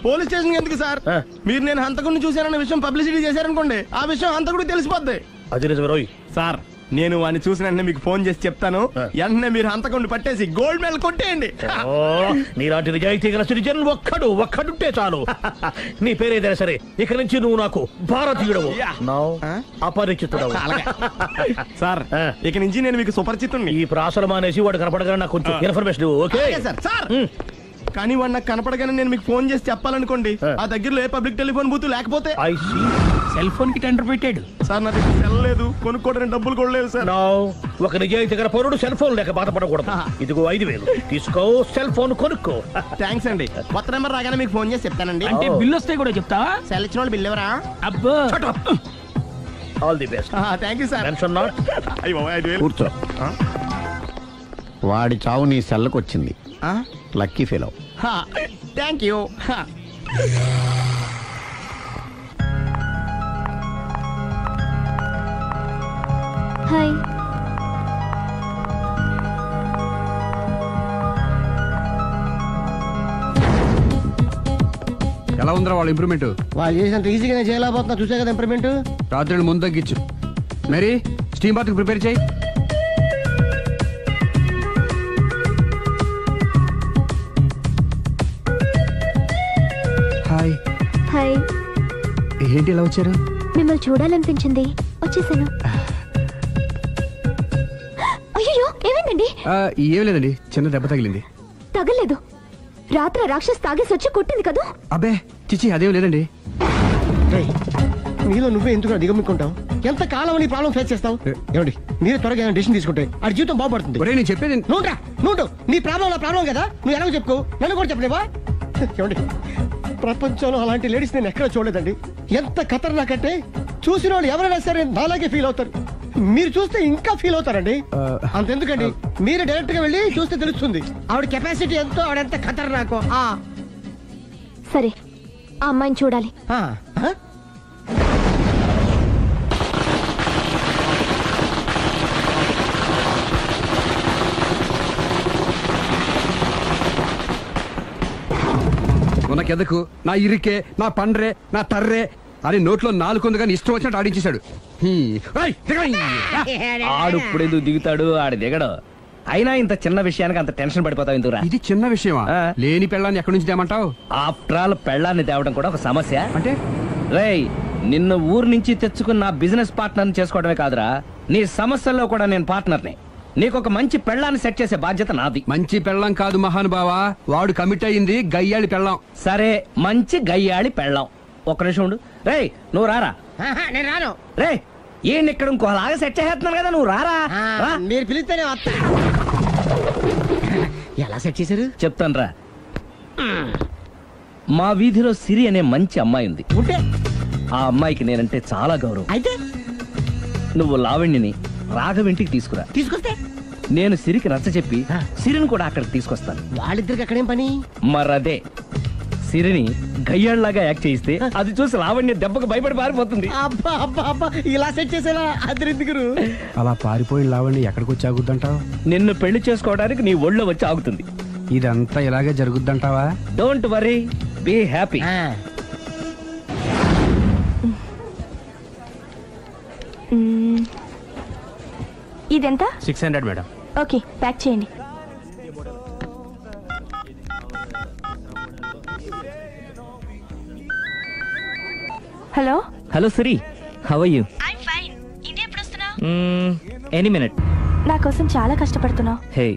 Police station ఎందుకు sir? మీరు నేను హంతకుడిని చూశానన్న విషయం పబ్లిసిటీ చేశారనుకోండి, ఆ విషయం హంతకుడికి తెలిసిపోద్ది. అది నిజమే సార్. నేను వాడిని చూసిన వెంటనే మీకు ఫోన్ చేసి చెప్తాను. వెంటనే మీరు హంతకుడిని పట్టేసి గోల్డ్ మెడల్ కొట్టేయండి. నీలాంటి నిజాయితీ గల సిటిజన్ ఒక్కడుంటే చాలు. నీ పేరేదైనా సరే, ఇక నుంచి నువ్వు నాకు భారతీయుడవు, అపరిచితుడవు. సార్, ఇక నుంచి నేను మీకు సుపరిచితుడిని. ఈ ప్రాసలు మానేసి వాడు కనపడగానే నాకు కొంచెం ఇన్ఫర్మేషన్. Okay sir. కానీ వాడు నాకు కనపడగానే నేను మీకు ఫోన్ చేసి చెప్పాలనుకోండి, ఆ దగ్గరలో ఏ పబ్లిక్ టెలిఫోన్ బూత్ లేకపోతే. సెల్ ఫోన్ కి టెండర్ పెట్టాడు సార్. నా దగ్గర సెల్ లేదు, కొనుక్కోవడానికి డబ్బులు కూడా లేవు సార్. ఒక నిజాయితీ గల పౌరుడు సెల్ ఫోన్ లేక బాధపడకూడదు. ఇదిగో 5,000 తీసుకో, సెల్ ఫోన్ కొనుక్కో. థ్యాంక్స్ అండి. కొత్త నెంబర్ రాగానే మీకు ఫోన్ చేసి చెప్తానండి. అంటే బిల్ వస్తే కూడా చెప్తావా? సెల్ ఇచ్చిన వాళ్ళు బిల్ ఎవరా? అబ్బో, all the best. Thank you sir. Tension not. కూర్చో. వాడి చావు నీ సెల్లకు వచ్చింది. Lucky fellow. Thank you. Hi. ఎలా ఉందిరా వాళ్ళ ఇంప్రూవ్మెంట్? వాళ్ళు చేసినంత ఈజీగా చేయలేకపోతున్నా. చూసే కదా ఇంప్రూవ్మెంట్. రాత్రి ముందు తగ్గించు. మరి స్టీమ్ బాత్ ప్రిపేర్ చేయి. హాయ్. హాయ్. ఏంటి ఇలా వచ్చారు? మిమ్మల్ని చూడాలనిపించింది, వచ్చేసాను. అయ్యో, ఏమైందండి? ఏం లేదండి, చిన్న దెబ్బ తగిలింది. తగలేదు. రాత్రి రాక్షస్ తాగేసి వచ్చి కొట్టింది కదా? అబ్బే చిచి, అదేం లేదండి. నీలో నువ్వే ఎందుకు దిగమ్ముకుంటావు? ఎంత కాలం నీ ప్రాబ్లం ఫేస్ చేస్తావు? ఏమండి, మీరే త్వరగా ఏమైనా డిసిషన్ తీసుకుంటే ఆ జీవితం బాగుపడుతుంది. నేను చెప్పేది నువ్వు నీ ప్రాబ్లం నా ప్రాబ్లం కదా, నువ్వు ఎలాగో చెప్పుకో, నన్ను కూడా చెప్పలేవా? ఏమండి, ప్రపంచంలో అలాంటి లేడీస్ నేను ఎక్కడ చూడలేదండి. ఎంత ఖతర్నాకంటే చూసిన వాళ్ళు ఎవరైనా సరే నాలాగే ఫీల్ అవుతారు. మీరు చూస్తే ఇంకా ఫీల్ అవుతారండి. అంతెందుకండి, మీరు డైరెక్ట్ గా వెళ్ళి చూస్తే తెలుస్తుంది ఆవిడ కెపాసిటీ ఎంతో, ఆవిడ ఎంత ఖతర్నాకో. సరే, ఆ అమ్మాయిని చూడాలి. నాకెదకు, నా ఇరికే, నా పండ్రే, నా తర్రే అని నోట్లో 4 ఉంది కానీ ఇష్టం వచ్చినట్టు ఆడించేశాడు. ఆడు ఇప్పుడు ఎందుకు దిగుతాడు? ఆడు దిగడు. అయినా ఇంత చిన్న విషయానికి అంత టెన్షన్ పడిపోతావు ఎందుకురా? ఇది చిన్న విషయమా? లేని పెళ్ళాన్ని ఎక్కడి నుంచి తేమంటావు? ఆఫ్టర్ ఆల్ పెళ్ళాన్ని తేవడం కూడా ఒక సమస్య అంటే? రేయ్, నిన్ను ఊరు నుంచి తెచ్చుకున్న నా బిజినెస్ పార్ట్నర్ని చేసుకోవడమే కాదురా, నీ సమస్యల్లో కూడా నేను పార్ట్నర్ని. నీకు ఒక మంచి పెళ్ళాన్ని సెట్ చేసే బాధ్యత నాది. మంచి పెళ్ళం కాదు మహానుభావా, వాడు కమిట్ అయ్యింది గయ్యాళి పెళ్ళం. సరే, మంచి గయ్యాళి పెళ్ళాం. ఒక్క నిమిషం ఉండు. రేయ్, నువ్వు రారా. నేను రాను. రే, ఈయన ఇక్కడ ఇంకోలాగా సెట్ చేస్తున్నాను కదా, నువ్వు రారా. మీరు పిలిస్తేనే వస్తా. ఎలా సెట్ చేశారు చెప్తాను రా. మా వీధిలో సిరి అనే మంచి అమ్మాయి ఉంది. ఆ అమ్మాయికి నేనంటే చాలా గౌరవం. అయితే నువ్వు లావణ్యని రాఘవింటికి తీసుకొస్తే నేను సిరికి నచ్చ చెప్పి సిరిని కూడా అక్కడికి తీసుకొస్తాను. వాళ్ళిద్దరికి అక్కడేం పని? మరదే, సిరిని గయ్యాళ్ళలాగా యాక్ట్ చేయిస్తే అది చూసి లావణ్య దెబ్బకు భయపడి పారిపోతుంది. అబ్బా అబ్బా అబ్బా, ఇలా సెట్ చేసేలా అద్దరెందుకు? అలా పారిపోయిన లావణ్య ఎక్కడికి వచ్చి ఆగుద్దంటావు? నిన్ను పెళ్లి చేసుకోవడానికి నీ ఒళ్ళో వచ్చి ఆగుతుంది. ఇదంతా ఇలాగే జరుగుద్దంటావా? Don't worry, be happy. ఇదెంత? 600 మేడం. ఓకే, ప్యాక్ చేయండి. Hello. Hello Siri, how are you? I'm fine. India ఎప్పుడు వస్తున్నావు? Any minute. నా కోసం చాలా కష్టపడుతున్నావు. హే,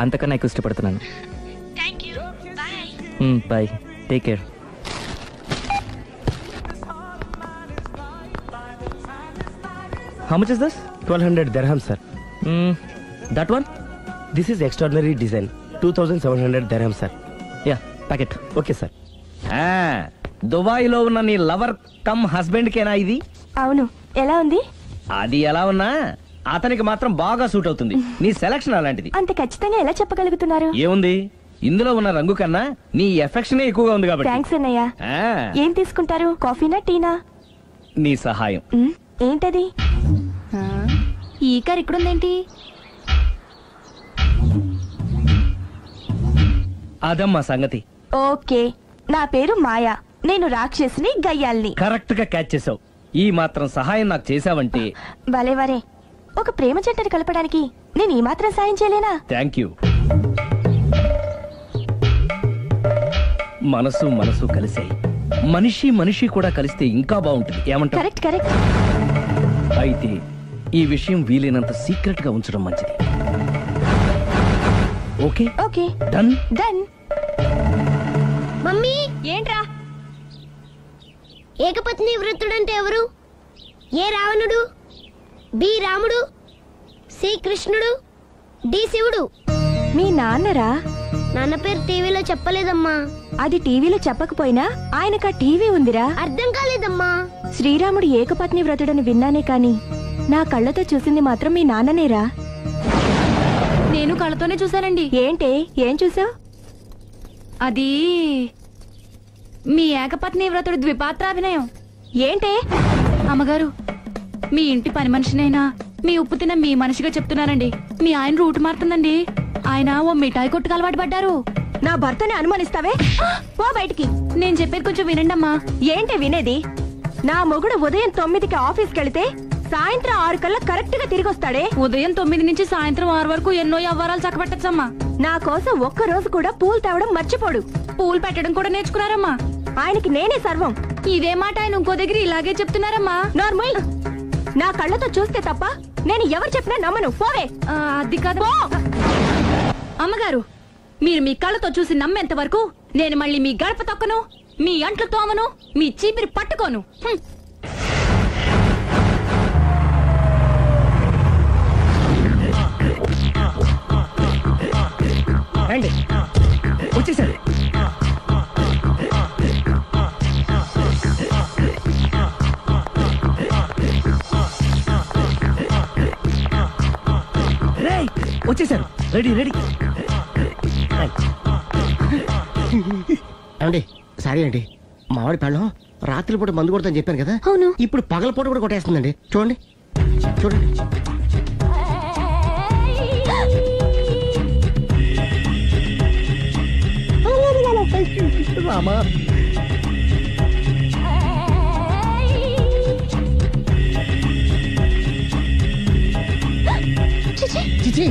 అంతకన్నా ఎక్కువ ఇష్టపడుతున్నాను. Thank you. Bye. Bye, take care. How much is this? 1200 dirhams, sir. That one? This is extraordinary design. 2700 dirhams, sir. Yeah, pack it. Okay, sir. దుబాయ్లో ఉన్న నీ లవర్ కమ్ హస్బెండ్ కేనా ఇది? అవును. ఎలా ఉంది? అది ఎలా ఉన్నా అతనికి మాత్రం బాగా సూట్ అవుతుంది. నీ సెలక్షన్ అలాంటిది. అంత ఖచ్చితంగా ఎలా చెప్పగలుగుతున్నారు? ఏముంది, ఇందులో ఉన్న రంగు కన్నా నీ ఎఫెక్షన్ ఎక్కువగా ఉంది కాబట్టి. థాంక్స్ అన్నయ్య. ఏం తీసుకుంటారు, కాఫీనా టీనా? నీ సహాయం. ఏంటది? ఈ కార్ ఇక్కడుందేంటి? అదమ్మా సంగతి. ఓకే, నా పేరు మాయా. నేను రాక్షసిని, గయ్యాల్ని. కరెక్ట్ గా క్యాచ్ చేసావు. ఈ మాత్రం సహాయం నాకు చేసావంటే భలే వరే. ఒక ప్రేమ జంటని కలపడానికి నేను ఈ మాత్రం సాయం చేయలేనా? Thank you. మనసు మనసు కలిసాయి, మనిషి మనిషి కూడా కలిస్తే ఇంకా బాగుంటుంది. ఏమంటావు? Correct correct. అయితే ఈ విషయం వీలైనంత సీక్రెట్ గా ఉంచడం మంచిది. Okay okay done. Done. Mummy, ఏంట్రా? ఏకపత్ని వృత్తుడంటే ఎవరు? ఏ రావణుడు, బి రాముడు, సి కృష్ణుడు, డి శివుడు. మీ నాన్నరా? నాన్న పేరు టీవీలో చెప్పలేదమ్మా. అది టీవీలో చెప్పకపోయినా ఆయనకా టీవీ ఉందిరా. అర్థం కాలేదమ్మా. శ్రీరాముడు ఏకపత్ని వ్రతుడని విన్నానే కాని నా కళ్ళతో చూసింది మాత్రం మీ నాన్ననేరా. నేను కళ్ళతోనే చూశానండి. ఏంటే, ఏం చూసావ్? అది మీ ఏకపత్ని వ్రతుడు ద్విపాత్రాభినయం. ఏంటే? అమ్మగారు, మీ ఇంటి పని మనిషినైనా మీ ఉప్పు తిన్న మీ మనిషిగా చెప్తున్నానండి. మీ ఆయన రూటు మారుతుందండి. ఆయన ఓ మిఠాయి కొట్టుకు అలవాటు పడ్డారు. నా భర్తని అనుమానిస్తావే? పో బయటికి. నేను చెప్పేది కొంచెం వినండి అమ్మా. ఏంటి వినేది? నా మొగుడు ఉదయం 9కి ఆఫీస్కి వెళితే సాయంత్రం 6 కల్లా కరెక్ట్ గా తిరిగి వస్తాడే. ఉదయం 9 నుంచి సాయంత్రం 6 వరకు ఎన్నో వ్యవహారాలు చక్కబెట్టచ్చమ్మా. నా కోసం ఒక్క రోజు కూడా పూలు తేవడం మర్చిపోడు. పూలు పెట్టడం కూడా నేర్చుకున్నారమ్మా. ఆయనకి నేనే సర్వం. ఇదే మాట ఆయన ఇంకో దగ్గర ఇలాగే చెప్తున్నారమ్మా. నార్మల్. నా కళ్ళతో చూస్తే తప్ప నేను ఎవరు చెప్పినా నమ్మను. పోవే. అది కాదు అమ్మగారు. మీరు మీ కళ్ళతో చూసి నమ్మేంత వరకు నేను మళ్ళీ మీ గడప తొక్కను, మీ అంట్లు తోమను, మీ చీపిరి పట్టుకోను. రండి. వచ్చేసాడు. రేయ్, వచ్చేసారు. Ready ready. అండి సారీ అండి, మామిడి పళ్ళం రాత్రిపూట మందు కొడతాను చెప్పాను కదా. అవును. ఇప్పుడు పగలపూట కూడా కొట్టేస్తుందండి. చూడండి చూడండి. రామా. చిచి.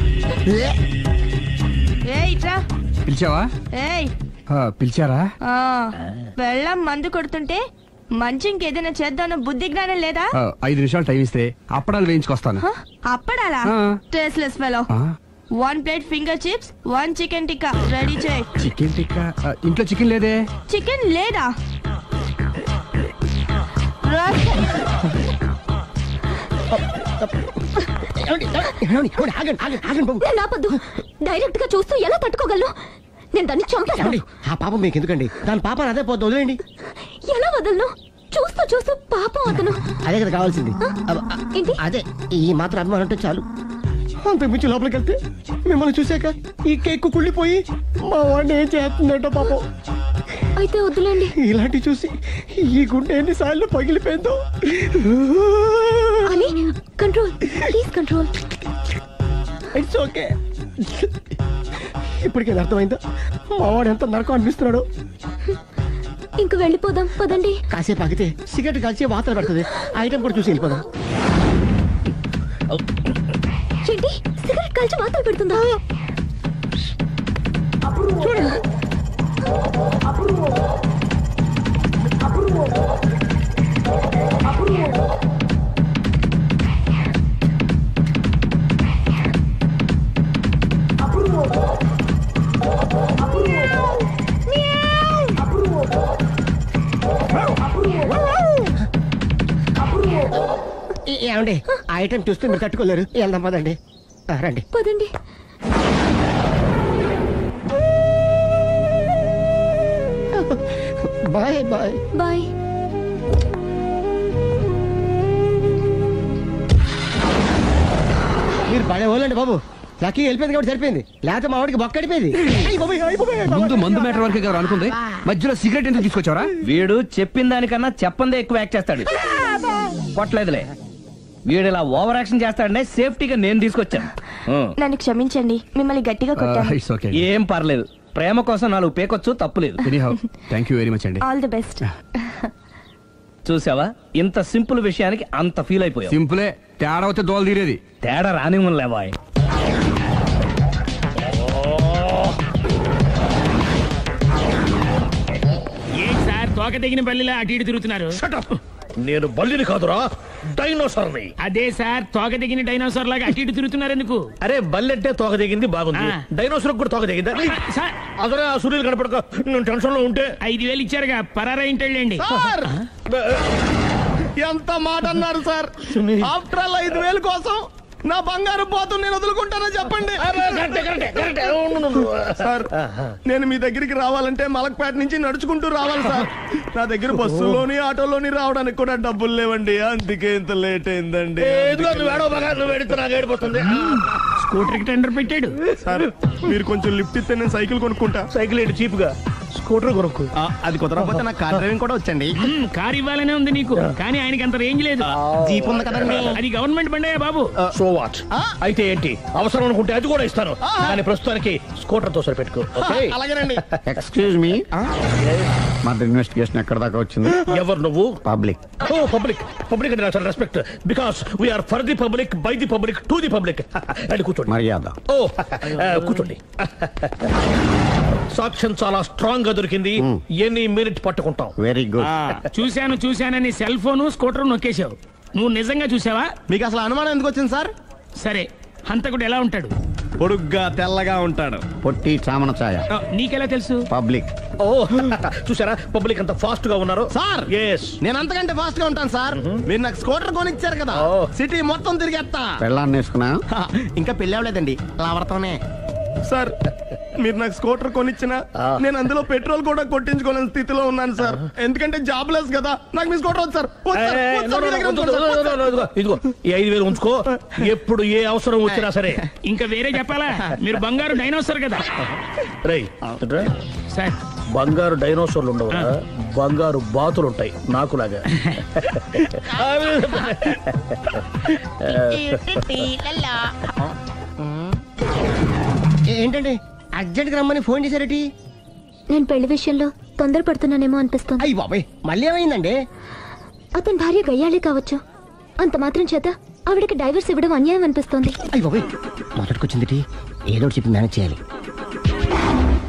పిలిచావా? పిలిచారా? వెళ్ళం మందు కొడుతుంటే మంచి ఇంకేదైనా చేద్దామన్న బుద్ధి జ్ఞానం లేదా? 5 నిమిషాలు టైం ఇస్తే అప్పడాలు వేయించుకొస్తాను. అప్పడాలా? Tasteless fellow. 1 plate finger chips, 1 chicken tikka ready చేయి. చికెన్ టిక్కా? ఇంట్లో చికెన్ లేదే. చికెన్ లేదా? నేను ఆపొద్దు. డైరెక్ట్ గా చూస్తూ ఎలా తట్టుకోగలను? నేను దాన్ని చంపాను. ఆ పాపం మీకు ఎందుకండి? దాని పాప అదే పోతుంది, వదిలేండి. ఎలా వదలను? చూస్తూ చూస్తూ పాపం అతను. అదే కదా కావాల్సింది. ఏంటి? అదే ఈ మాత్రం అభిమానం అంటే చాలు. అంతకు మించి లోపలికి వెళ్తే మిమ్మల్ని చూసాక ఈ కేక్ కుళ్ళిపోయి మా వాడిని ఏం చేస్తుందంటో పాపం. అయితే వద్దులేండి. ఇలాంటి చూసి ఈ గుండె ఎన్నిసార్లు పగిలిపోయిందో. అని control, please control. It's okay. ఇప్పటికే అర్థమైందా మా వాడు ఎంత నరకం అనిపిస్తున్నాడు? ఇంక వెళ్ళిపోదాం పదండి. కాసేపు ఆగితే సిగరెట్ కాల్చి వాతలు పడుతుంది. ఐటమ్ కూడా చూసి వెళ్ళిపోదాం. ఏంటి, సిగరెట్ కాల్చి వాతలు పెడుతుందా? చూడండి. ఏమండి ఆ ఐటమ్ చూస్తే మీరు తట్టుకోలేరు. వెళ్దాం పదండి. రండి పదండి. Bye bye bye. మీరు పడే వాళ్ళండి బాబు. లక్కీ వెళ్ళిపోయింది కాబట్టి సరిపోయింది, లేకపోతే మా వాడికి బొక్క అడిపోయింది. ముందు మందు మ్యాటర్ వరకే కదా అనుకుంది, మధ్యలో సిగరెట్ ఎందుకు తీసుకొచ్చావరా? వీడు చెప్పిన దానికన్నా చెప్పందే ఎక్కువ యాక్ట్ చేస్తాడు. కొట్టలేదులే. వీడు ఇలా ఓవర్ యాక్షన్ చేస్తాడనే సేఫ్టీగా నేను తీసుకొచ్చాను. నన్ను క్షమించండి, మిమ్మల్ని గట్టిగా కొట్టాను. It's okay. ఏం పర్లేదు. ప్రేమ కోసం 4 పేకొచ్చు, తప్పులేదు. Anyhow thank you very much అండి. All the best. చూసావా, ఇంత సింపుల్ విషయానికి అంత ఫీల్ అయిపోయావు. సింపులే, తేడా వస్తే దోలు తీరేది. తేడా రాని లేవాయ్. సార్ తోక తెగిన బల్లిలా అటు ఇటు తిరుగుతున్నారు. నేను బల్లిని కాదురా, డైనోసార్ని. అదే సార్ తోక తెగిన డైనోసార్ లాగా అటు ఇటు తిరుగుతున్నారు ఎందుకు? అరే బల్లెట్టే తోక దిగింది బాగుంది, డైనోసార్ కూడా తోక దిగిందా? సార్ అదరే ఆ సూర్యులు కనపడక నేను టెన్షన్ లో ఉంటే 5,000 ఇచ్చారుగా, పరారా ఇంటండి. ఎంత మాట అన్నారు సార్? ఆఫ్టర్ ఆల్ 5,000 కోసం నా బంగారు పోతు నేను వదులుకుంటానో చెప్పండి సార్. నేను మీ దగ్గరికి రావాలంటే మలక్పేట నుంచి నడుచుకుంటూ రావాలి సార్. నా దగ్గర బస్సులోని ఆటోలోని రావడానికి కూడా డబ్బులు లేవండి, అందుకే ఇంత లేట్ అయిందండి. స్కూటర్ కి టెండర్ పెట్టాడు సార్. మీరు కొంచెం లిఫ్ట్ ఇస్తే నేను సైకిల్ కొనుక్కుంటా. సైకిల్ ఏంటి చీప్ గా, స్కూటర్ కొనుక్కు. అది కుదరకపోతే నాకు కార్ డ్రైవింగ్ కూడా వచ్చండి. కార్ ఇవ్వాలనే ఉంది నీకు, కానీ ఆయనకి అంత రేంజ్ లేదు. జీప్ ఉంది కదండి. అది గవర్నమెంట్ బండే బాబు. So what? అయితే ఏంటి, అవసరం అనుకుంటే అది కూడా ఇస్తాను, కానీ ప్రస్తుతానికి స్కూటర్ తో సరిపెట్టుకో. అలాగేనండి. ఎక్స్క్యూజ్ మీ, మర్డర్ ఇన్వెస్టిగేషన్ ఎక్కడ దాకా వచ్చింది? ఎవరు నువ్వు? పబ్లిక్. ఓ పబ్లిక్. పబ్లిక్ అంటే చాలా respect, because we are for the public, by the public, to the public. అది కూర్చోండి. మర్యాద. ఓ కూర్చోండి. సాక్ష్యం చాలా స్ట్రాంగ్ గా దొరికింది, ఎన్ని మినిట్ పట్టుకుంటాం. Very good. చూశానని సెల్ ఫోన్ స్కూటర్ నొక్కేశావు. నువ్వు నిజంగా చూసావా? మీకు అసలు అనుమానం ఎందుకు వచ్చింది సార్? సరే, హంతకుడు ఎలా ఉంటాడు? పొడుగ్గా తెల్లగా ఉంటాడు. పొట్టి చామన ఛాయ. నీకెలా తెలుసు? పబ్లిక్. ఓ చూసారా పబ్లిక్ అంత ఫాస్ట్ గా ఉన్నారు సార్. ఎస్, నేను అంతకంటే ఫాస్ట్ గా ఉంటాను సార్. మీరు నాకు స్కూటర్ కొనిచ్చారు కదా, సిటీ మొత్తం తిరిగేస్తా. పెళ్ళాన్ని వేసుకున్నా? ఇంకా పెళ్లి అవ్వలేదండి, లావర్తోనే. సార్ మీరు నాకు స్కూటర్ కొనిచ్చిన నేను అందులో పెట్రోల్ కూడా కొట్టించుకోలేని స్థితిలో ఉన్నాను సార్. ఎందుకంటే జాబ్ లెస్ కదా, నాకు మీ స్కూటర్ వద్దు సార్. ఇదిగో ఈ 5,000 ఉంచుకో, ఎప్పుడు ఏ అవసరం వచ్చినా సరే. ఇంకా వేరే చెప్పాలా? మీరు బంగారు డైనోసార్ కదా. రై సార్, బంగారు డైనోసార్లు ఉండవు, బంగారు బాతులు ఉంటాయి నాకులాగా. ఏంటండి అర్జెంట్ గా రమ్మని ఫోన్ చేశారటి? నేను పెళ్లి విషయంలో తొందరపడుతున్నానేమో అనిపిస్తుంది. అయ్యి బాబాయ్, మళ్ళీ ఏమైందండి? అతని భార్య గయ్యాళే కావచ్చు, అంత మాత్రం చేత ఆవిడకి డైవర్స్ ఇవ్వడం అన్యాయం అనిపిస్తోంది. అయ్యి బాబాయ్, మొదటికొచ్చింది ఏదో చెప్పి మేనేజ్ చేయాలి.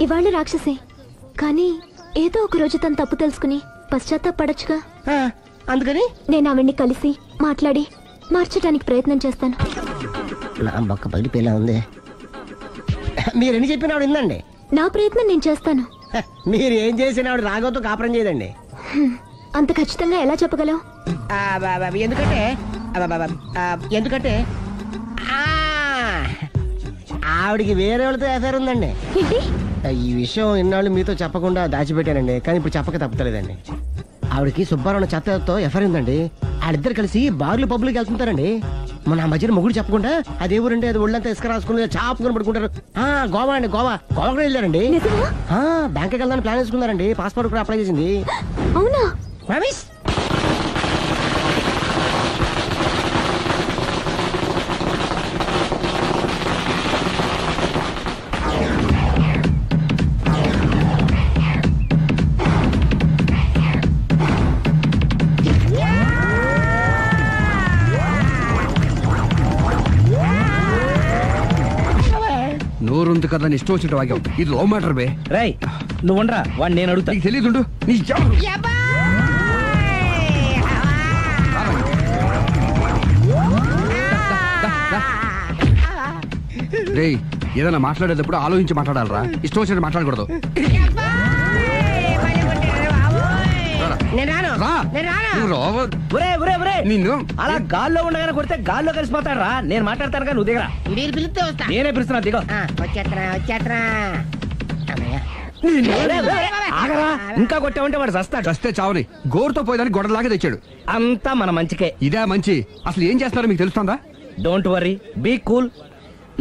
ఇవాళ రాక్షసే, కానీ ఏదో ఒక రోజు తను తప్పు తెలుసుకుని పశ్చాత్తాపడొచ్చుగా. అందుకని నేను ఆవిడ్ని కలిసి మాట్లాడి మార్చడానికి ప్రయత్నం చేస్తాను. నా బొక్క బయటపోయేలా ఉంది. మీరు ఎన్ని చెప్పిన ఆవిడ ఉందండి. నా ప్రయత్నం నేను చేస్తాను. మీరు ఏం చేసిన ఆవిడ రాగోతో కాపురం చేయదండి. అంత ఖచ్చితంగా ఎలా చెప్పగలవు? ఎందుకంటే ఆవిడికి వేరే వాళ్ళతో ఎఫైర్ ఉందండి. ఏంటి? ఈ విషయం ఇన్నాళ్ళు మీతో చెప్పకుండా దాచిపెట్టానండి, కానీ ఇప్పుడు చెప్పక తప్పలేదండి. ఆవిడకి సుబ్బారావు చెత్తతో ఎఫైర్ ఉందండి. వాళ్ళిద్దరు కలిసి బార్లు పబ్లిక్ వెళ్తుంటారండి. మన మధ్యన మొగుడు చెప్పకుండా అదే ఊరండి, అది ఒళ్ళంతా ఇసుక రాసుకుని చాపుకొని పడుకుంటారు. గోవా అండి, గోవా కూడా వెళ్ళారండి. బ్యాంక్కి వెళ్దాని ప్లాన్ వేసుకున్నారండి. పాస్పోర్ట్ కూడా అప్లై చేసింది. అవునా? నోరుంది కదా ఇష్టం వచ్చినట్టు వాగావు. ఇది లవ్ మ్యాటర్ బే. రై నువ్వు ఉండరా, వాడిని నేను అడుగుతా. నీకు తెలియదు. రేయ్, ఏదైనా మాట్లాడేటప్పుడు ఆలోచించి మాట్లాడాలరా, ఇష్టం వచ్చినట్టు మాట్లాడకూడదు. నిన్ను అలా గాల్లో ఉండగానే కొడితే గాల్లో కలిసిపోతాడు రా. నేను మాట్లాడతాను కానీ నువ్వు దిగరా. మీరు పిలిస్తే వస్తా. నేనే పిలుస్తున్నా, దిగో. ఆగరా, ఇంకా కొట్టామంటే వాడు చస్తాడు. చస్తే చావని, గోరుతో పోయేదాన్ని గొడవలాగా తెచ్చాడు. అంతా మన మంచికే. ఇదే మంచి. అసలు ఏం చేస్తారో మీకు తెలుస్తుందా? Don't worry, be cool.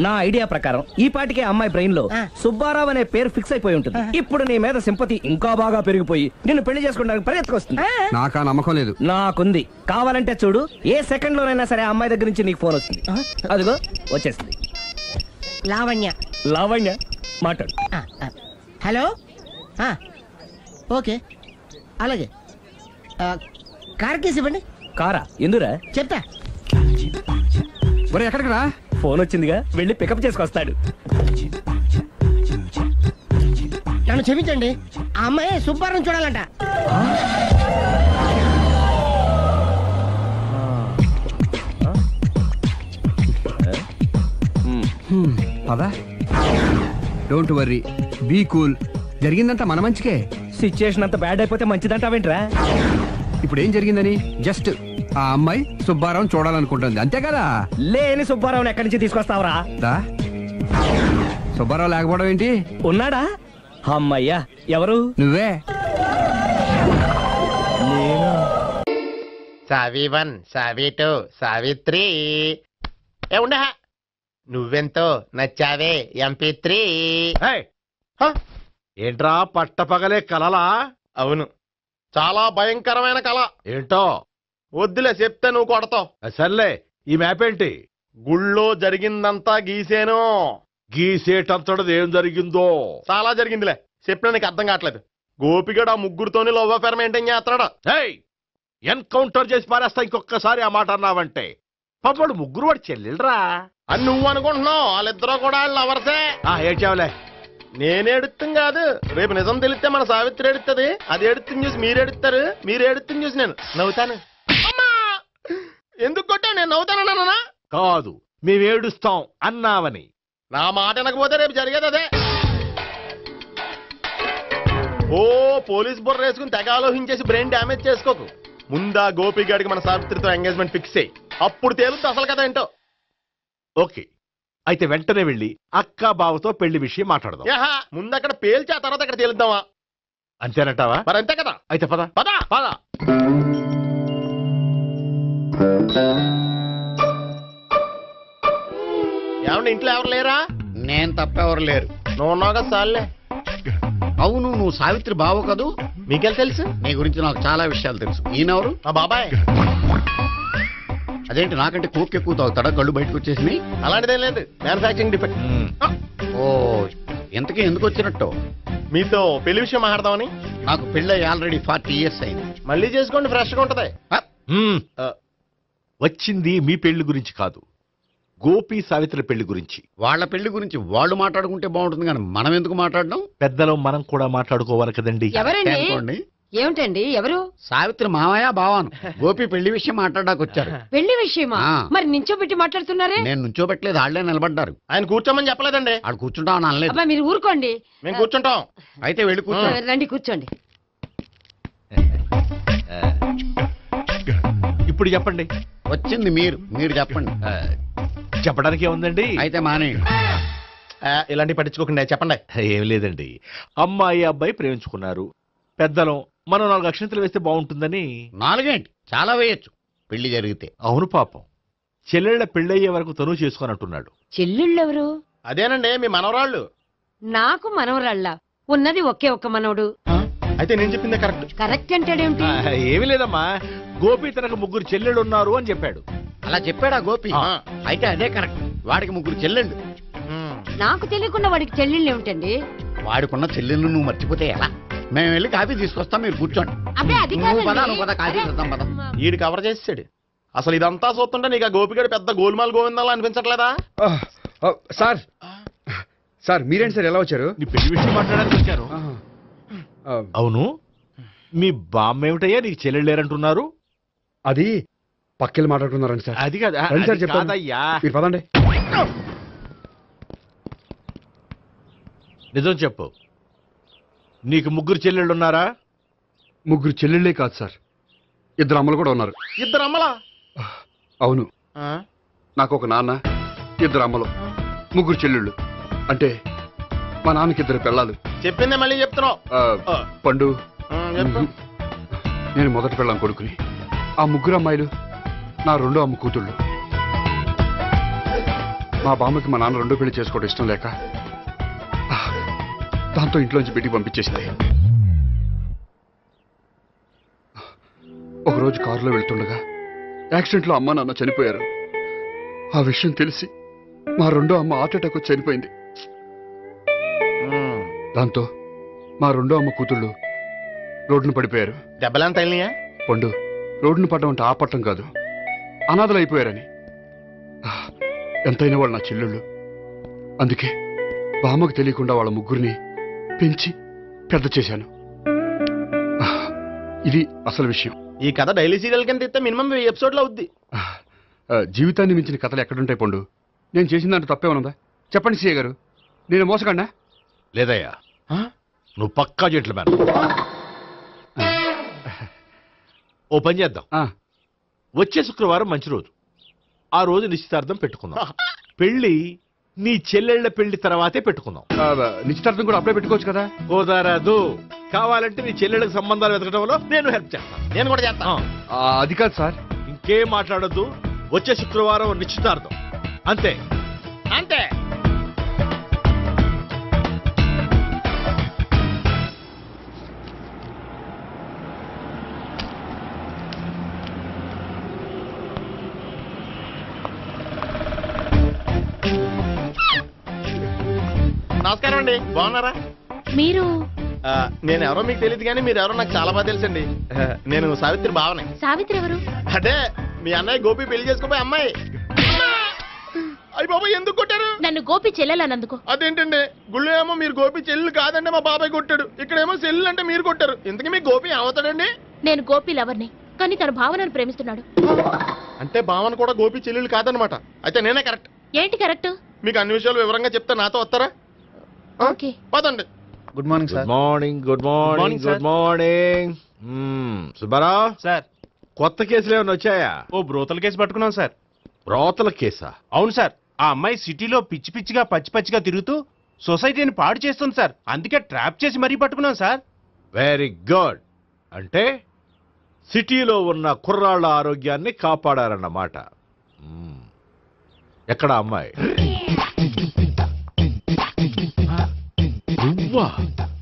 నా ఐడియా ప్రకారం ఈ పాటికే అమ్మాయి బ్రెయిన్ లో సుబ్బారావు అనే పేరు ఫిక్స్ అయిపోయి ఉంటుంది. ఇప్పుడు నీ మీద సింపతి ఇంకా బాగా పెరిగిపోయి నిన్ను పెళ్లి చేసుకోవడానికి పరిగెత్తుకొస్తుంది. నాకా నమ్మకం లేదు. నాకుంది. కావాలంటే చూడు, ఏ సెకండ్ లోనైనా సరే అమ్మాయి దగ్గర నుంచి నీకు ఫోన్ వస్తుంది. అదిగో వచ్చేస్తుంది. లావణ్య. లావణ్య మాట్లాడు. హలో ఓకే అలాగే కార్ కేసు ఇవ్వండి. కారా ఎందురా? చెప్తా. ఒరే ఎక్కడికి రా? ఫోన్ వచ్చిందిగా, వెళ్ళి పికప్ చేసుకొస్తాడు. నన్ను క్షమించండి, ఆ అమ్మాయి సుబ్బారం చూడాలంట. పదా, డోంట్ వర్రీ, బీ కూల్. జరిగిందంతా మన మంచికే. సిచ్యుయేషన్ అంత బ్యాడ్ అయిపోతే మంచిదంటావేంట్రా? ఇప్పుడు ఏం జరిగిందని జస్ట్ ఆ అమ్మాయి సుబ్బారావు చూడాలనుకుంటుంది, అంతే కదా? లేని సుబ్బారావుని ఎక్కడి నుంచి తీసుకొస్తావురా? దా, సుబ్బారావు లేకపోవడం ఏంటి? ఉన్నాడా? అమ్మయ్యా, ఎవరు? నువ్వే. సావి 1, సావి 2, సావిత్రి. ఉండే నువ్వెంతో నచ్చావే MP3. ఏంట్రా పట్టపగలే కలలా? అవును, చాలా భయంకరమైన కళ. ఏంటో వద్దులే, చెప్తే నువ్వు కొడతావు. సర్లే, ఈ మ్యాప్ ఏంటి? గుళ్ళో జరిగిందంతా గీసేను. గీసేటంతటది ఏం జరిగిందో? చాలా జరిగిందిలే, చెప్పినా నీకు అర్థం కావట్లేదు. గోపిగడు ఆ ముగ్గురుతోని లవ్ అఫేర్ మెయింటైన్ చేస్తున్నాడు. ఎన్కౌంటర్ చేసి పారేస్తా ఇంకొకసారి ఆ మాట అన్నావంటే. పాపడు ముగ్గురు వాడు చెల్లెలరా అని నువ్వు అనుకుంటున్నావు, వాళ్ళిద్దరూ కూడా లవర్సే. ఏడ్చావులే. నేనేడుతుంది కాదు, రేపు నిజం తెలిస్తే మన సావిత్రి ఎడుతుంది. అది ఎడుతుంది చూసి మీరు ఎడుతారు, మీరు ఎడుతుంది చూసి నేను నవ్వుతాను. ఎందుకు కొట్టావు? నేను నవ్వుతానన్నా? కాదు, మేమేడుస్తాం అన్నావని. నా మాట వినకపోతే రేపు జరిగేది అదే. ఓ పోలీస్ బుర్ర వేసుకుని తెగ ఆలోచించేసి బ్రెయిన్ డ్యామేజ్ చేసుకోకు. ముందా గోపిగాడికి మన సావిత్రితో ఎంగేజ్మెంట్ ఫిక్స్ అయ్యి అప్పుడు తేలుతుంది అసలు కదా ఏంటో. ఓకే, అయితే వెంటనే వెళ్ళి అక్క బావతో పెళ్లి విషయం మాట్లాడదాం. ముందు అక్కడ పేల్చి ఆ తర్వాత అక్కడ తేలుద్దామా? అంతేనంటావా? మరి అంతే కదా. అయితే పద పద పద. ఏమండి, ఇంట్లో ఎవరు లేరా? నేను తప్పెవరు లేరు. నువ్వు ఉన్నావు కదా సార్లే. అవును, నువ్వు సావిత్రి బావు కదూ? మీకెళ్ళి తెలుసు? నీ గురించి నాకు చాలా విషయాలు తెలుసు. ఈయనెవరు? మా బాబాయ్. అదేంటి, నాకంటే కోక్ ఎక్కువ తాగుతాడా? కళ్ళు బయటకు వచ్చేసి? అలాంటిదేం లేదు, మ్యానుఫాక్చరింగ్ డిఫెక్ట్. ఓ, ఇంతకీ ఎందుకు వచ్చినట్టు? మీతో పెళ్లి విషయం మాట్లాడదామని. నాకు పెళ్ళి ఆల్రెడీ 40 years అయింది. మళ్ళీ చేసుకోండి, ఫ్రెష్ గా ఉంటది. వచ్చింది మీ పెళ్లి గురించి కాదు, గోపి సావిత్రి పెళ్లి గురించి. వాళ్ళ పెళ్లి గురించి వాళ్ళు మాట్లాడుకుంటే బాగుంటుంది, కానీ మనం ఎందుకు మాట్లాడడం? పెద్దలో మనం కూడా మాట్లాడుకోవాలి కదండి. ఎవరండి? ఏమిటండి? ఎవరు? సావిత్రి మామయ్య బావాను. గోపి పెళ్లి విషయం మాట్లాడడానికి వచ్చారు. పెళ్లి విషయమా? మరి నించోబెట్టి మాట్లాడుతున్నారే? నేను నుంచోబెట్టలేదు, వాళ్ళే నిలబడ్డారు. ఆయన కూర్చోమని చెప్పలేదండి. ఆడు కూర్చుంటామని అనలేదు. అబ్బా, మీరు ఊరుకోండి. మేము కూర్చుంటాం. అయితే వెళ్ళి కూర్చో. రండి, కూర్చోండి. ఇప్పుడు చెప్పండి. వచ్చింది మీరు చెప్పండి. చెప్పడానికి ఏముందండి? అయితే మానేయండి. ఇలాంటివి పట్టించుకోకండి, చెప్పండి. ఏం లేదండి, అమ్మాయి అబ్బాయి ప్రేమించుకున్నారు. పెద్దలం మనం 4 అక్షంతలు వేస్తే బాగుంటుందని. 4 ఏంటి, చాలా వేయచ్చు పెళ్లి జరిగితే. అవును, పాపం చెల్లెళ్ళ పెళ్ళయ్యే వరకు తను చేసుకోనంటున్నాడు. చెల్లెళ్ళెవరు? అదేనండి, మీ మనవరాళ్ళు. నాకు మనవరాళ్ళ? ఉన్నది ఒకే ఒక్క మనవడు. అయితే నేను చెప్పిందే కరెక్ట్. కరెక్ట్ అంటాడేమిటి? ఏమి లేదమ్మా, గోపి తనకు 3 చెల్లెళ్ళు ఉన్నారు అని చెప్పాడు. అలా చెప్పాడా గోపి? అయితే అదే కరెక్ట్. వాడికి 3 చెల్లెళ్ళు. నాకు తెలియకుండా వాడికి చెల్లెళ్ళు ఏమిటండి? వాడికున్న చెల్లెళ్ళు నువ్వు మర్చిపోతే ఎలా? మేము వెళ్ళి కాఫీ తీసుకొస్తాం, మీరు కూర్చోండి. అబ్బే, అది నువ్వు పద, కాదండి. నువ్వు పద, కాఫీ చేద్దాం పద. ఈడు కవర్ చేసాడు. అసలు ఇదంతా చూస్తుంటే నీకు ఆ గోపిగడు పెద్ద గోల్మాల్ గోవిందాలు అనిపించట్లేదా? సార్ మీరేంటి సార్ ఎలా వచ్చారు? నీ పెళ్లి విషయం మాట్లాడడానికి వచ్చాను. అవును, మీ బామ్మ ఏమిటయ్యా నీకు చెల్లెళ్ళు లేరంటున్నారు? అది పక్కెళ్ళి మాట్లాడుకున్నారండి సార్. అది కాదు, రండి సార్, అది చెప్తాను. కాదయ్యా. మీరు పదండి. నిజం చెప్పు, నీకు 3 చెల్లెళ్ళు ఉన్నారా? 3 చెల్లెళ్ళే కాదు సార్, 2 అమ్మలు కూడా ఉన్నారు. 2 అమ్మలా? అవును, నాకు ఒక నాన్న, 2 అమ్మలు, 3 చెల్లెళ్ళు. అంటే మా నాన్నకి 2 పిల్లలు. చెప్పిందే మళ్ళీ చెప్తున్నావు. పండు, చెప్పు. నేను మొదటి పెళ్ళాం కొడుకుని. ఆ 3 అమ్మాయిలు నా 2వ అమ్మ కూతుళ్ళు. మా బామ్మకి మా నాన్న 2వ పెళ్లి చేసుకోవడం ఇష్టం లేక దాంతో ఇంట్లోంచి బిడ్డికి పంపించేసింది. ఒకరోజు కారులో వెళ్తుండగా యాక్సిడెంట్లో అమ్మ నాన్న చనిపోయారు. ఆ విషయం తెలిసి మా 2వ అమ్మ హార్ట్ అటాక్ వచ్చి చనిపోయింది. దాంతో మా రెండో అమ్మ కూతుళ్ళు రోడ్డును పడిపోయారు. దెబ్బలంత తగిలినాయా? పండు, రోడ్డును పడడం అంటే ఆపట్టం కాదు, అనాథలు అయిపోయారని. ఎంతైనా వాళ్ళు నా చెల్లెళ్ళు. అందుకే బామ్మకు తెలియకుండా వాళ్ళ ముగ్గురిని పెంచి పెద్ద చేశాను. ఇది అసలు విషయం. ఈ కథ డైలీ సీరియల్ కింద ఇస్తే మినిమం 1000 ఎపిసోడ్లు అవుద్ది. జీవితాన్ని మించిన కథలు ఎక్కడుంటాయి పండు? నేను చేసిన దాంట్లో తప్పేమనుందా? చెప్పండి సీఏ గారు, నేను మోసకండా? లేదయ్యా, నువ్వు పక్కా జెంట్లమ్యాన్. ఓ పని చేద్దాం, వచ్చే శుక్రవారం మంచి రోజు, ఆ రోజు నిశ్చితార్థం పెట్టుకుందాం. పెళ్లి నీ చెల్లెళ్ల పెళ్లి తర్వాతే పెట్టుకుందాం. నిశ్చితార్థం కూడా అప్పుడే పెట్టుకోవచ్చు కదా? కుదరదు. కావాలంటే నీ చెల్లెళ్ళకి సంబంధాలు వెతకడంలో నేను హెల్ప్ చేస్తాను. నేను కూడా చేస్తాను. అది కాదు సార్. ఇంకేం మాట్లాడొద్దు, వచ్చే శుక్రవారం నిశ్చితార్థం, అంతే అంతే. నమస్కారం అండి, బాగున్నారా? మీరు నేను ఎవరో మీకు తెలియదు కానీ మీరు ఎవరో నాకు చాలా బాగా తెలుసండి. నేను సావిత్రి భావనే. సావిత్రి ఎవరు? అంటే మీ అన్నయ్య గోపి పెళ్లి చేసుకోపోయి అమ్మాయి. అయ్యి బాబాయ్, ఎందుకు కొట్టారు? నన్ను గోపి చెల్లెలన్నందుకు. అదేంటండి, గుళ్ళు ఏమో మీరు గోపి చెల్లు కాదంటే మా బాబాయ్ కొట్టాడు, ఇక్కడేమో చెల్లు అంటే మీరు కొట్టారు. ఇంతకీ మీ గోపి ఏమవుతాడండి? నేను గోపి లవర్ని, కానీ తన భావనను ప్రేమిస్తున్నాడు. అంటే భావన కూడా గోపి చెల్లెలు కాదనమాట. అయితే నేనే కరెక్ట్. ఏంటి కరెక్ట్? మీకు అన్ని విషయాలు వివరంగా చెప్తే నాతో వస్తారా? ఓకే, పదండి. Good morning sir. Good morning. Good morning. Good morning. Subbarao sir, కొత్త కేసులు ఏమైనా వచ్చాయా? ఓ బ్రోతల కేసు పట్టుకున్నాం సార్. బ్రోతల కేసా? అవును సార్, ఆ అమ్మాయి సిటీలో పిచ్చి పిచ్చిగా పచ్చి పచ్చిగా తిరుగుతూ సొసైటీని పాడు చేస్తుంది సార్. అందుకే ట్రాప్ చేసి మరీ పట్టుకున్నాం సార్. Very good. అంటే సిటీలో ఉన్న కుర్రాళ్ళ ఆరోగ్యాన్ని కాపాడారన్నమాట. ఎక్కడ అమ్మాయి? నువ్వా?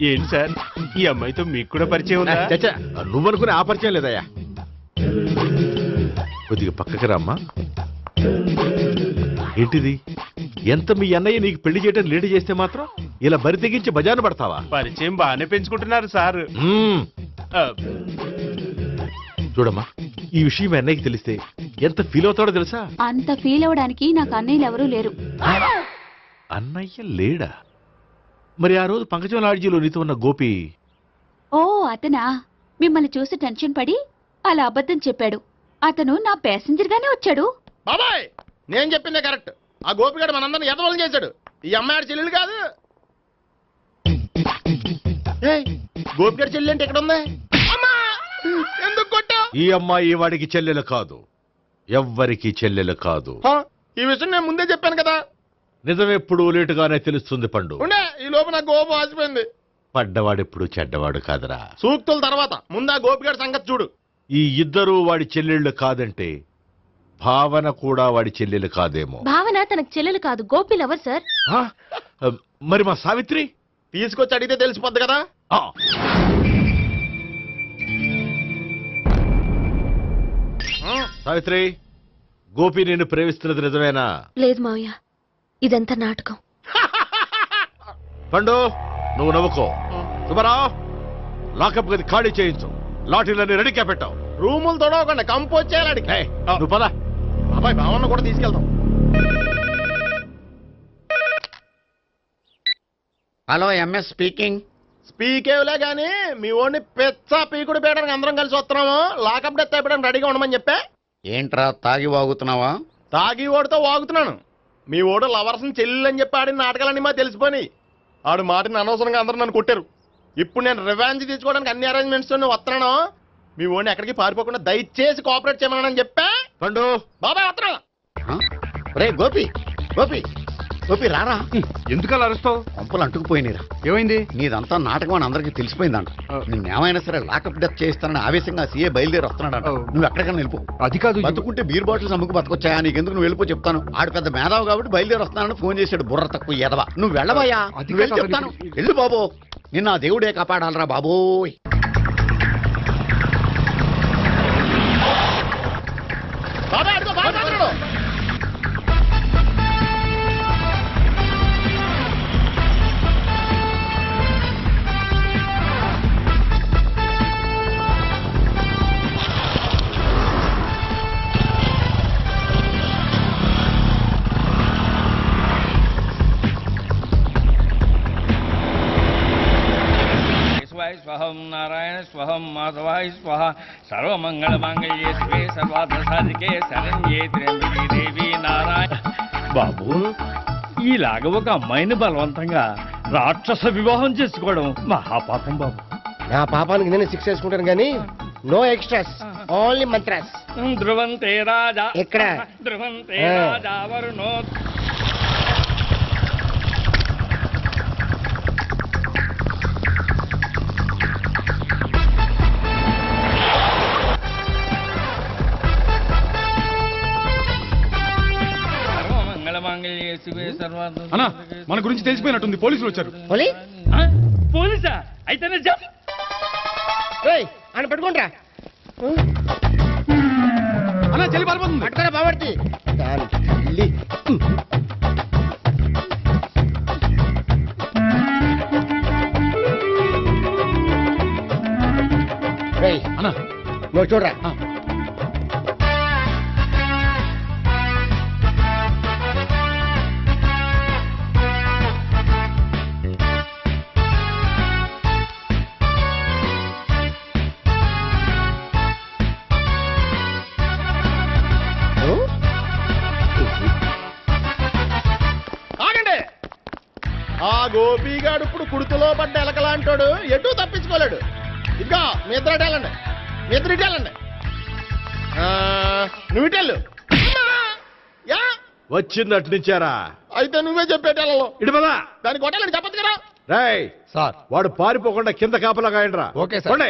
ఏంటి సార్, ఈ అమ్మాయితో మీకు కూడా పరిచయం ఉందా? నువ్వనుకునే ఆ పరిచయం లేదయ్యా. కొద్దిగా పక్కకి రామ్మా. ఏంటిది? ఎంత మీ అన్నయ్య నీకు పెళ్లి చేయడం లేట్ చేస్తే మాత్రం ఇలా బరి తెగించి బజారు పడతావా? పరిచయం బాగానే పెంచుకుంటున్నారు సార్. చూడమ్మా, ఈ విషయం మీ అన్నయ్యకి తెలిస్తే ఎంత ఫీల్ అవుతాడో తెలుసా? అంత ఫీల్ అవడానికి నాకు అన్నయ్యలు ఎవరూ లేరు. అన్నయ్య లేడా? మరి ఆ రోజు పంకజం లాడ్జీలో నీతో ఉన్న గోపి? ఓ అతనా? మిమ్మల్ని చూసి టెన్షన్ పడి అలా అబద్ధం చెప్పాడు. అతను నా ప్యాసింజర్ గానే వచ్చాడు. బాబాయ్, నేను చెప్పిందే కరెక్ట్. ఆ గోపిగాడు మనందరిని ఎదవలం చేశాడు. ఈ అమ్మాయి చెల్లెలు కాదు. గోపిగాడి చెల్లి అంటే ఎక్కడ ఉంది? ఎందుకు కొట్టా? ఈ అమ్మాయి వాడికి చెల్లెలు కాదు, ఎవ్వరికి చెల్లెలు కాదు. ఈ విషయం నేను ముందే చెప్పాను కదా. నిజమెప్పుడు లేటుగానే తెలుస్తుంది పండు. ఉండే, ఈ లోపు నా గోపు ఆసిపోయింది. పడ్డవాడెప్పుడు చెడ్డవాడు కాదురా. సూక్తుల తర్వాత ముందు ఆ గోపిగాడి సంగతి చూడు. ఈ ఇద్దరు వాడి చెల్లెళ్ళు కాదంటే భావన కూడా వాడి చెల్లెలు కాదేమో. భావన తనకు చెల్లెలు కాదు, గోపి లవర్ సార్. మరి మా సావిత్రి? తీసుకొచ్చి అడిగితే తెలిసిపోద్ది కదా. సావిత్రి, గోపి నేను ప్రేమిస్తున్నది నిజమేనా? లేదు మావయ్య, ఇదంతా నాటకం. పండు, నువ్వు నవ్వుకో. సుబ్బారావు, లాకప్ గది ఖాళీ చేయించు. లాఠీలన్నీ రెడీగా పెట్టావు. రూములు తొడవకుండా కంపోజ్ చేయాలి. నువ్వు పద. అబ్బాయి భావన కూడా తీసుకెళ్తాం. Hello, MS speaking. స్పీకేవ్లే గానీ మీ ఓడిని పెచ్చ పీకుడు పేయడానికి అందరం కలిసి వస్తున్నాము. లాకప్ డెత్ అయిపోయడానికి రెడీగా ఉండమని చెప్పే. ఏంట్రా తాగి వాగుతున్నావా? తాగి ఓడితో వాగుతున్నాను. మీ ఓడు లవర్స్ని చెల్లెలని చెప్పి ఆడిన నాటకాలన్నీ మా తెలిసిపోయి ఆడు మాటని అనవసరంగా అందరూ నన్ను కొట్టారు. ఇప్పుడు నేను రివెంజ్ తీసుకోవడానికి అన్ని అరేంజ్మెంట్స్ వస్తున్నాను. మీ ఓడిని ఎక్కడికి పారిపోకుండా దయచేసి కోఆపరేట్ చేయమని చెప్పా. పండు, బాబాయ్ వస్తున్నా. రే గోపి, గోపి, గోపి రారా. ఎందుకలా అరుస్తావు? పంపులు అంటుకుపోయినరా. ఏమైంది? నీదంతా నాటకం అని అందరికీ తెలిసిపోయిందంట. నిన్నేమైనా సరే లాకప్ డెత్ చేస్తానని ఆవేశంగా సీఏ బయలుదేరి వస్తున్నాడంట. నువ్వు ఎక్కడికైనా వెళ్ళిపో. అది కాదు, బతుకుంటే బీర్ బాటిల్స్ అమ్ముకు బతకొచ్చాయా? నీకెందుకు, నువ్వు వెళ్ళిపో చెప్తాను. ఆడు పెద్ద మేధావు కాబట్టి బయలుదేరి వస్తానని ఫోన్ చేశాడు. బుర్ర తక్కువ ఎదవా. నువ్వు వెళ్ళవయ్యా, చెప్తాను. వెళ్ళు బాబో, నిన్న ఆ దేవుడే కాపాడాలరా బాబోయ్. మాధవాయ స్వాహ సర్వమంగళ మాంగళ్యే శివే సర్వార్థ సాధికే శరణ్యే త్ర్యంబకే దేవి నారాయణ. బాబు, ఇలాగ ఒక అమ్మాయిని బలవంతంగా రాక్షస వివాహం చేసుకోవడం మహాపాపం బాబు. నా పాపానికి నేను శిక్ష వేసుకుంటాను కానీ నో ఎక్స్ట్రాస్, ఓన్లీ మంత్రాస్. ధ్రువంతే రాజా ఎక్కడ? ధ్రువంతే రాజా వరుణో. అన్నా, మన గురించి తెలిసిపోయినట్టుంది, పోలీసులు వచ్చారు. పోలీసా? అయితేనే ఆయన పట్టుకుంటారా అన్నా, చెల్లి పారిపోతుంది. పట్టుకురా బాబర్తి. తల్లి అన్నా, నువ్వు చూడరా. ఆ గోపిగాడు ఇప్పుడు కుడుతులో పడ్డ ఎలకలాంటాడు, ఎటు తప్పించుకోలేడు. ఇంకా మీ ఇద్దరు ఇటేళ్ళండి, మీ ఇద్దరు ఇటేళ్ళండి. నువ్వు ఇటెళ్ళు. వచ్చిందటు నుంచారా? అయితే నువ్వే చెప్పేటెళ్ళలో ఇటు పదా. దానికి కొట్టాలని చెప్పచ్చు కదా. రాయ్ సార్, వాడు పారిపోకుండా కింద కాపలా కాయండిరా. Okay sir.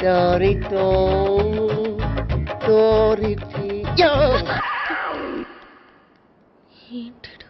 Torito, Toriti. ఏంటడు?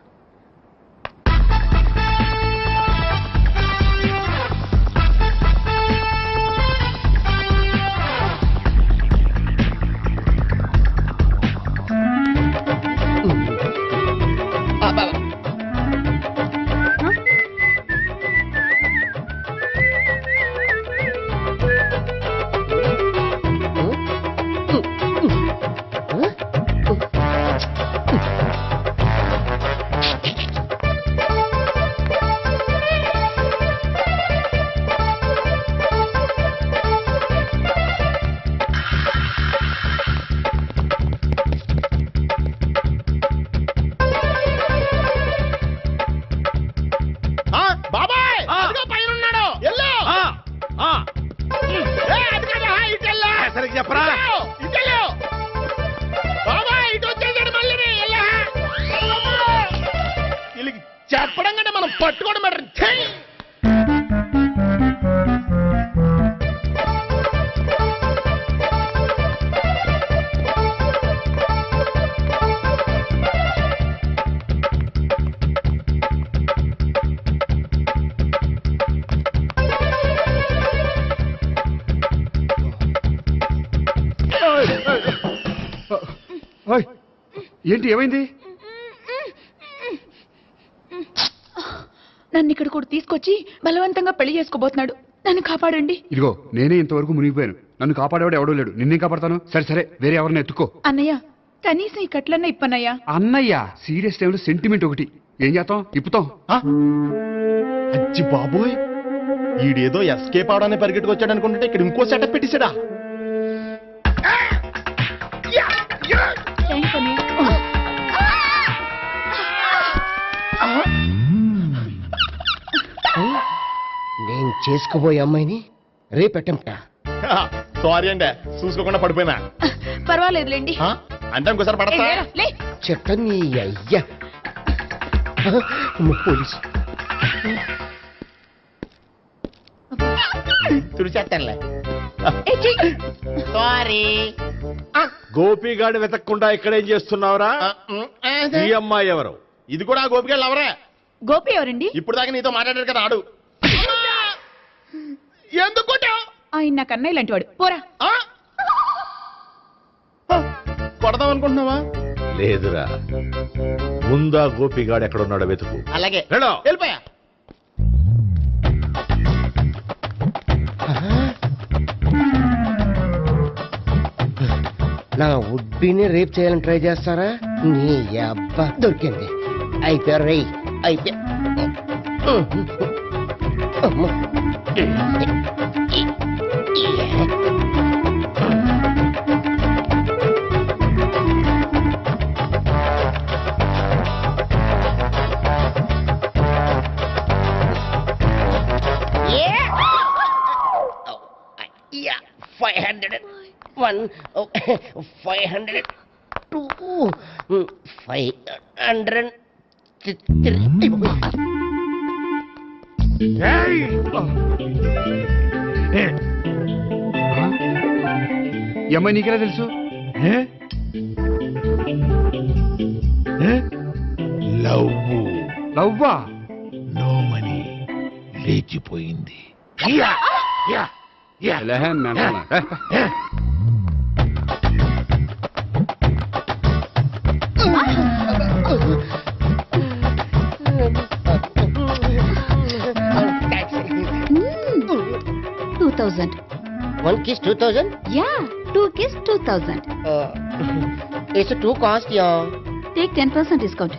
చెప్పరా? చెప్పడం కంటే మనం పట్టుకోవడం బెటర్. ఏంటి, ఏమైంది? నన్ను ఇక్కడ కూడా తీసుకొచ్చి బలవంతంగా పెళ్లి చేసుకోబోతున్నాడు. నన్ను కాపాడండి. ఇదిగో, నేనే ఇంతవరకు మునిగిపోయాను. నన్ను కాపాడేవాడు ఎవడో లేడు. నిన్నే కాపాడతాను. సరే సరే, వేరే ఎవరిని ఎత్తుకో. అన్నయ్య, కనీసం ఈ కట్లన్నా ఇప్పన్నయ్యా. అన్నయ్య, సీరియస్ టైంలో సెంటిమెంట్ ఒకటి. ఏం చేస్తాం? ఇప్పుతాం. అచ్చి బాబోయ్, ఈడేదో ఎస్కేప్ అవడానికి పరిగెట్టుకొచ్చాడు అనుకుంటే ఇక్కడ ఇంకో సెటప్ పెట్టిసాడా? నేను చేసుకోబోయే అమ్మాయిని రేపెట్టంటా. సారీ అండి, చూసుకోకుండా పడిపోయినా. పర్వాలేదులేండి. అంటే ఇంకోసారి పడతా. చెట్ట నీ అయ్యా పోలీసు తుడిచేస్తానులే. సారీ గోపిగాడి వెతకకుండా ఇక్కడేం చేస్తున్నావురా? ఈ అమ్మాయి ఎవరు? ఇది కూడా గోపిగాళ్ళు ఎవరే? గోపి ఎవరండి? ఇప్పుడు దాకా నీతో మాట్లాడారు కదా ఆడు. ఎందుకు కొట్టావు? ఆయన నాకు అన్నయ్య లాంటి వాడు. పోరా. కొడదాం అనుకుంటున్నావా? లేదురా, ముందా గోపిగాడు ఎక్కడున్నాడో వెతుకు. అలాగే వెళ్ళు. వెళ్ళిపోయా. నా ఉడ్బీని రేప్ చేయాలని ట్రై చేస్తారా? నీ అబ్బా దొరికింది. అయిపోయారు రేయ్, అయిపోయా. అమ్మాయి నీకెలా తెలుసు? లవ్వా? నో మనీ, లేచిపోయింది. One kiss 2000? Yeah, 2 kiss 2000. It's a too cost, yeah. Take 10% discount.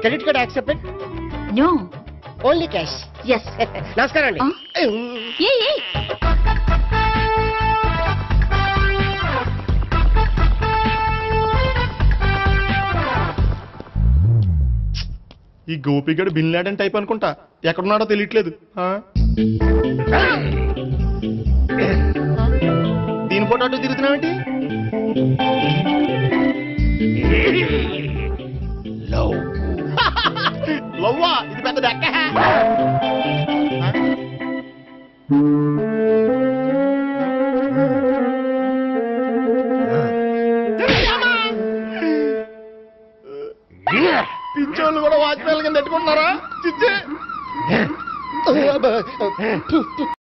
Credit card accepted? No. Only cash. Yes. నమస్కారం అండి. Hey. ఈ గోపిగడు బిన్ లాడెన్ టైప్ అనుకుంటా. ఎక్కడున్నాడో తెలియట్లేదు. దీని ఫోటో అటు తిరుగుతున్నావేంటి? లవ్వా? ఇది పెద్ద డెక్క. పిచ్చోళ్ళు కూడా వాచ్మెన్ కింద పెట్టుకుంటున్నారా? చిచ్చే